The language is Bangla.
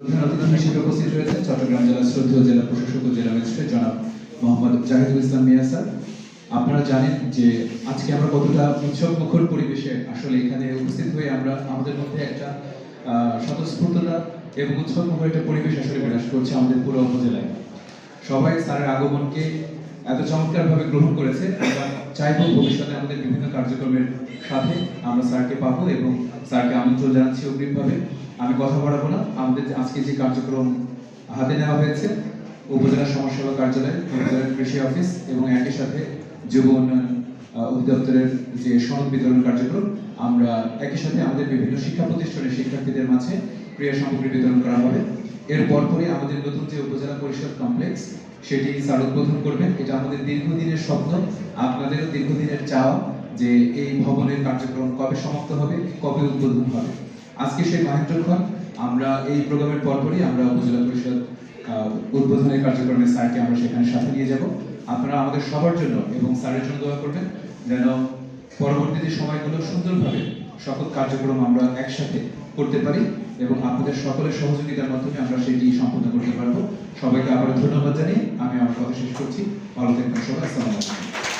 প্রধান অতিথি হিসেবে উপস্থিত রয়েছেন চট্টগ্রাম জেলার শ্রদ্ধেয় জেলা প্রশাসক ও জেলা ম্যাজিস্ট্রেট জনাব মোহাম্মদ জাহিদুল ইসলাম মিয়া স্যার। আপনারা জানেন যে আজকে আমরা কতটা উৎসব মুখর পরিবেশে আসলে এখানে উপস্থিত হয়ে আমরা আমাদের মধ্যে একটা স্বতঃস্ফূর্ততা এবং উৎসব মুখর একটা পরিবেশ আসলে বিরাজ করছে আমাদের পুরো উপজেলায়। সবাই স্যারের আগমনকে এত চমৎকারভাবে গ্রহণ করেছে। আমরা চাইবো ভবিষ্যতে আমাদের বিভিন্ন কার্যক্রমের সাথে আমরা স্যারকে পাবো এবং স্যারকে আমন্ত্রণ জানাচ্ছি অগ্রিমভাবে। আমি কথা বাড়াবো না। আমাদের আজকে যে কার্যক্রম হাতে নেওয়া হয়েছে উপজেলা সমাজসেবা কার্যালয়, উপজেলা কৃষি অফিস এবং একই সাথে যুব উন্নয়ন অধিদপ্তরের যে সনদ বিতরণ কার্যক্রম, আমরা একই সাথে আমাদের বিভিন্ন শিক্ষা প্রতিষ্ঠানের শিক্ষার্থীদের মাঝে ক্রীড়া সামগ্রী বিতরণ করা হবে। এর পরপরই আমাদের নতুন যে উপজেলা পরিষদ কমপ্লেক্স সেটি স্যার উদ্বোধন করবেন। এটা আমাদের দীর্ঘদিনের স্বপ্ন, আপনাদেরও দীর্ঘদিনের চাওয়া যে এই ভবনের কার্যক্রম কবে সমাপ্ত হবে, কবে উদ্বোধন হবে। আজকে সেই মাহেন্দ্রক্ষণ আমরা এই প্রোগ্রামের পরপরই আমরা উপজেলা পরিষদ উদ্বোধনের কার্যক্রমে স্যারকে আমরা সেখানে সাথে নিয়ে যাব। আপনারা আমাদের সবার জন্য এবং স্যারের জন্য দোয়া করবেন যেন পরবর্তী যে সময়গুলো সুন্দরভাবে সকল কার্যক্রম আমরা একসাথে করতে পারি এবং আপনাদের সকলের সহযোগিতার মাধ্যমে আমরা সেটি সম্পন্ন করতে পারবো। সবাইকে আবার ধন্যবাদ জানিয়ে আমি আমার কথা শেষ করছি। ভালো থাকবেন সবাই। আসসালামু আলাইকুম।